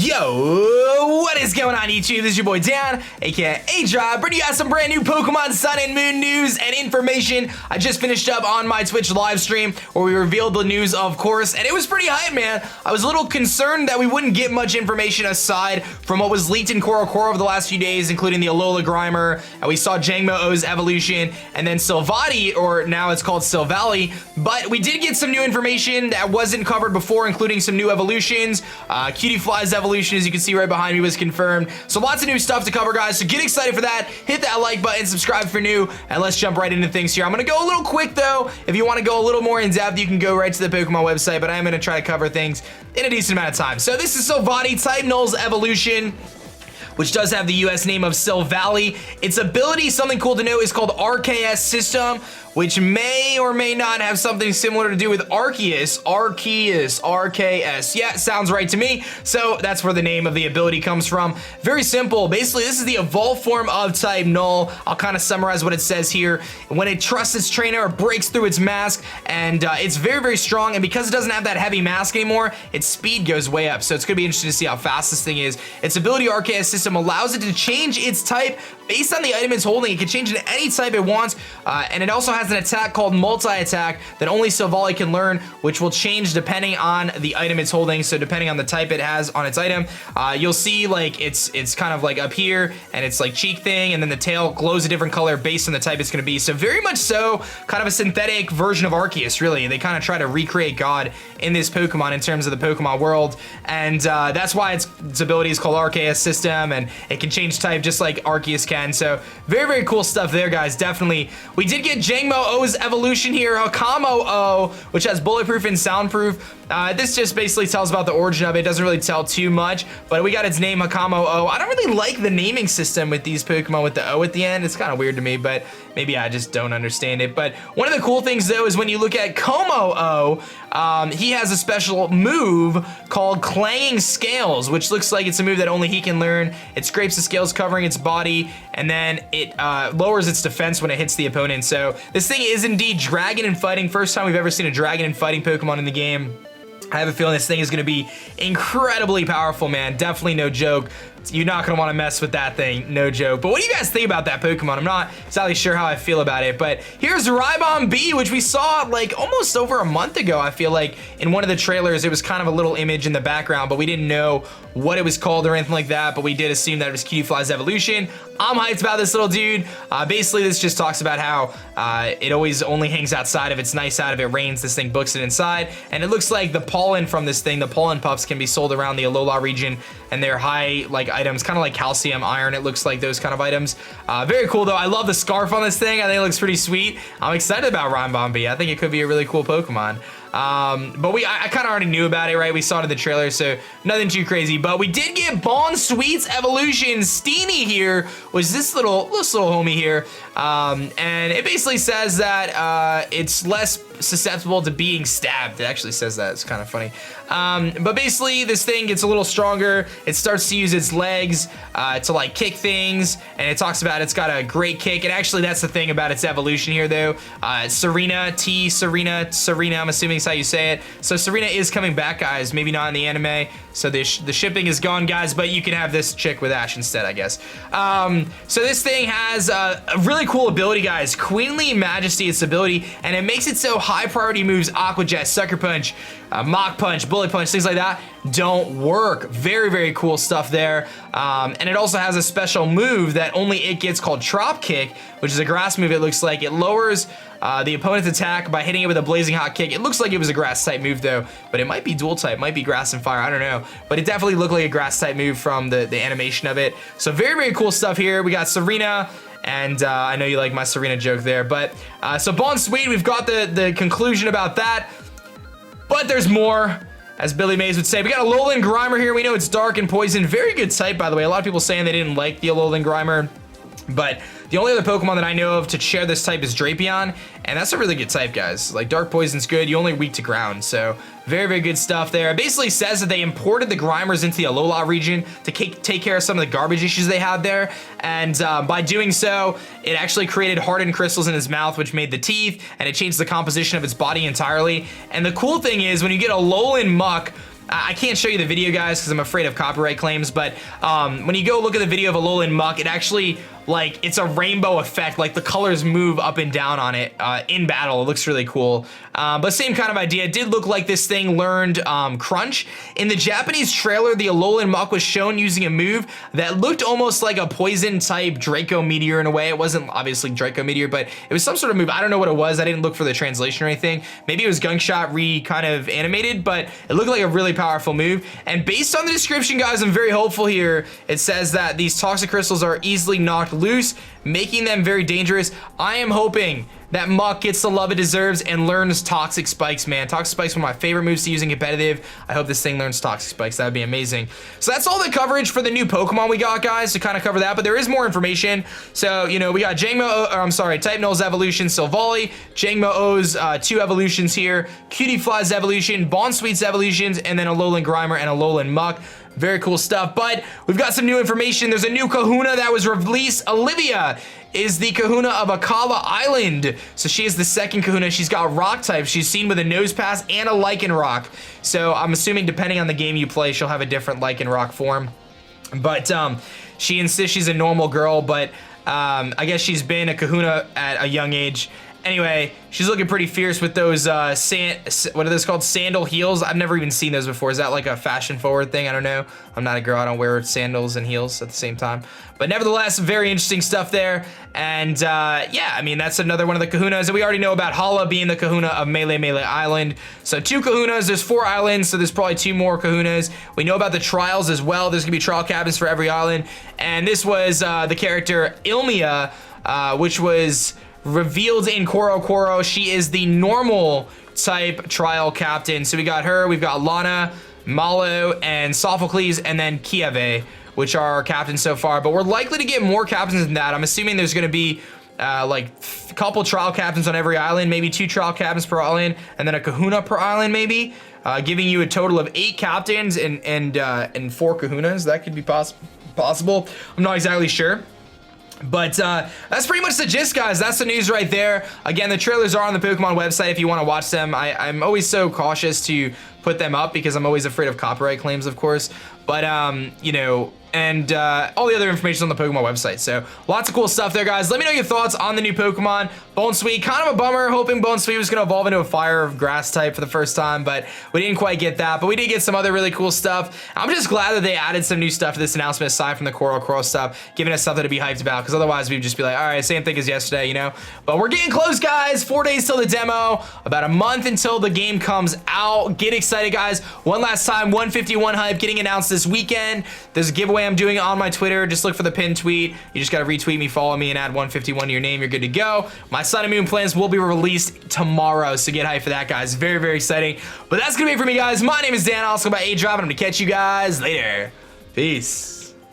Yo, what is going on YouTube? This is your boy Dan, aka aDrive, bringing you guys some brand new Pokemon Sun and Moon news and information. I just finished up on my Twitch live stream where we revealed the news, of course, and it was pretty hype, man. I was a little concerned that we wouldn't get much information aside from what was leaked in Korokoro over the last few days, including the Alola Grimer, and we saw Jangmo-O's evolution, and then Silvally, or now it's called Silvally, but we did get some new information that wasn't covered before, including some new evolutions. Cutiefly's evolution, as you can see right behind me, was confirmed. So lots of new stuff to cover, guys. So get excited for that. Hit that like button, subscribe for new, and let's jump right into things here. I'm gonna go a little quick though. If you want to go a little more in depth, you can go right to the Pokemon website, but I am gonna try to cover things in a decent amount of time. So this is Silvally, type Null's evolution, which does have the US name of Silvally. Its ability, something cool to know, is called RKS System, which may or may not have something similar to do with Arceus. RKS. Yeah, sounds right to me. So that's where the name of the ability comes from. Very simple. Basically, this is the evolved form of type Null. I'll kind of summarize what it says here. When it trusts its trainer, it breaks through its mask, and it's very, very strong. And because it doesn't have that heavy mask anymore, its speed goes way up. So it's gonna be interesting to see how fast this thing is. Its ability, RKS System, allows it to change its type based on the item it's holding. It can change into any type it wants, and it also has an attack called multi-attack that only Silvally can learn, which will change depending on the item it's holding. So depending on the type it has on its item, you'll see like it's kind of like up here, and it's like cheek thing, and then the tail glows a different color based on the type it's going to be. So very much so kind of a synthetic version of Arceus, really. They kind of try to recreate God in this Pokemon in terms of the Pokemon world, and that's why its ability is called RKS System, and it can change type just like Arceus can. So very, very cool stuff there, guys. Definitely. We did get Jangmo-O's evolution here, Hakamo-o, which has bulletproof and soundproof. This just basically tells about the origin of it. It doesn't really tell too much, but we got its name, Hakamo-o. I don't really like the naming system with these Pokemon with the O at the end. It's kind of weird to me, but maybe I just don't understand it. But one of the cool things, though, is when you look at Kommo-o, he has a special move called Clanging Scales, which looks like it's a move that only he can learn. It scrapes the scales covering its body, and then it lowers its defense when it hits the opponent. So this thing is indeed Dragon and Fighting. First time we've ever seen a Dragon and Fighting Pokemon in the game. I have a feeling this thing is going to be incredibly powerful, man. Definitely no joke. You're not going to want to mess with that thing, no joke. But what do you guys think about that Pokemon? I'm not exactly sure how I feel about it, but here's Ribomb-B, which we saw like almost over a month ago. I feel like in one of the trailers, it was kind of a little image in the background, but we didn't know what it was called or anything like that, but we did assume that it was Cutiefly's evolution. I'm hyped about this little dude. Basically, this just talks about how it always only hangs outside. If it's nice out, if it rains, this thing books it inside. And it looks like the pollen from this thing, the pollen puffs, can be sold around the Alola region, and they're high like items, kind of like calcium, iron. It looks like those kind of items. Very cool though. I love the scarf on this thing. I think it looks pretty sweet. I'm excited about Ribomb-B. I think it could be a really cool Pokemon. But I kind of already knew about it, right? We saw it in the trailer, so nothing too crazy. But we did get Bounsweet's evolution. Steenie here was this little homie here, and it basically says that it's less susceptible to being stabbed. It actually says that. It's kind of funny. But basically, this thing gets a little stronger. It starts to use its legs to like kick things, and it talks about it's got a great kick. And actually, that's the thing about its evolution here, though. Serena, I'm assuming is how you say it. So Serena is coming back, guys. Maybe not in the anime. So the shipping is gone, guys, but you can have this chick with Ash instead, I guess. So this thing has a really cool ability, guys. Queenly Majesty, its ability, and it makes it so high priority moves, Aqua Jet, Sucker Punch, Mach Punch, Bullet Punch, things like that don't work. Very, very cool stuff there. And it also has a special move that only it gets called Trop Kick, which is a grass move. It looks like it lowers the opponent's attack by hitting it with a blazing hot kick. It looks like it was a grass type move though, but it might be dual type, might be grass and fire, I don't know. But it definitely looked like a grass type move from the animation of it. So very, very cool stuff here. We got Serena, and I know you like my Serena joke there, but so Bounsweet, we've got the conclusion about that, but there's more. As Billy Mays would say, we got Alolan Grimer here. We know it's dark and poison. Very good type, by the way. A lot of people saying they didn't like the Alolan Grimer, but the only other Pokemon that I know of to share this type is Drapion, and that's a really good type, guys. Like, Dark Poison's good. You only weak to ground, so very, very good stuff there. It basically says that they imported the Grimers into the Alola region to take care of some of the garbage issues they had there, and by doing so, it actually created hardened crystals in its mouth, which made the teeth, and it changed the composition of its body entirely. And the cool thing is, when you get Alolan Muk, I can't show you the video, guys, because I'm afraid of copyright claims, but when you go look at the video of Alolan Muk, it actually, like, it's a rainbow effect. Like, the colors move up and down on it in battle. It looks really cool. But same kind of idea. It did look like this thing learned Crunch. In the Japanese trailer, the Alolan Muk was shown using a move that looked almost like a poison-type Draco Meteor in a way. It wasn't obviously Draco Meteor, but it was some sort of move. I don't know what it was. I didn't look for the translation or anything. Maybe it was Gunk Shot kind of animated, but it looked like a really powerful move. And based on the description, guys, I'm very hopeful here. It says that these toxic crystals are easily knocked loose, making them very dangerous. I am hoping that Muk gets the love it deserves and learns Toxic Spikes, man. Toxic Spikes, one of my favorite moves to use in competitive. I hope this thing learns Toxic Spikes. That would be amazing. So that's all the coverage for the new Pokemon we got, guys, to kind of cover that. But there is more information. So, you know, we got Jangmo-O, or I'm sorry, Type Null's evolution, Silvally, Jangmo-O's 2 evolutions here, Cutiefly's evolution, Bounsweet's evolutions, and then Alolan Grimer and Alolan Muk. Very cool stuff, but we've got some new information. There's a new Kahuna that was released. Olivia is the Kahuna of Akala Island. So she is the second Kahuna. She's got rock type. She's seen with a nose pass and a Lycanroc. So I'm assuming depending on the game you play, she'll have a different Lycanroc form. But she insists she's a normal girl, but I guess she's been a Kahuna at a young age. Anyway, she's looking pretty fierce with those, what are those called? Sandal heels. I've never even seen those before. Is that like a fashion forward thing? I don't know. I'm not a girl. I don't wear sandals and heels at the same time. But nevertheless, very interesting stuff there. And yeah, I mean, that's another one of the Kahunas. And we already know about Hala being the Kahuna of Melee Island. So 2 Kahunas, there's 4 islands, so there's probably 2 more Kahunas. We know about the trials as well. There's gonna be trial captains for every island. And this was the character Ilmia, which was revealed in Koro. She is the normal type trial captain. So we got her, we've got Lana, Malo, and Sophocles, and then Kiave, which are our captains so far. But we're likely to get more captains than that. I'm assuming there's gonna be like a couple trial captains on every island, maybe 2 trial captains per island, and then a Kahuna per island maybe, giving you a total of 8 captains and 4 Kahunas. That could be possible. I'm not exactly sure. But that's pretty much the gist, guys. That's the news right there. Again, the trailers are on the Pokemon website if you want to watch them. I'm always so cautious to put them up because I'm always afraid of copyright claims, of course. But, you know, and all the other information on the Pokemon website. So lots of cool stuff there, guys. Let me know your thoughts on the new Pokemon. Bounsweet, kind of a bummer, hoping Bounsweet was going to evolve into a fire grass type for the first time, but we didn't quite get that. But we did get some other really cool stuff. I'm just glad that they added some new stuff to this announcement aside from the Coral stuff, giving us something to be hyped about, because otherwise we'd just be like, all right, same thing as yesterday, you know? But we're getting close, guys. 4 days till the demo, about a month until the game comes out. Get excited, guys. One last time, 151 hype getting announced this weekend. There's a giveaway I'm doing on my Twitter. Just look for the pinned tweet. You just got to retweet me, follow me, and add 151 to your name. You're good to go. My Sun and Moon plans will be released tomorrow, so get hyped for that, guys. Very, very exciting. But that's gonna be it for me, guys. My name is Dan. I'll also go by aDrive, and I'm gonna catch you guys later. Peace.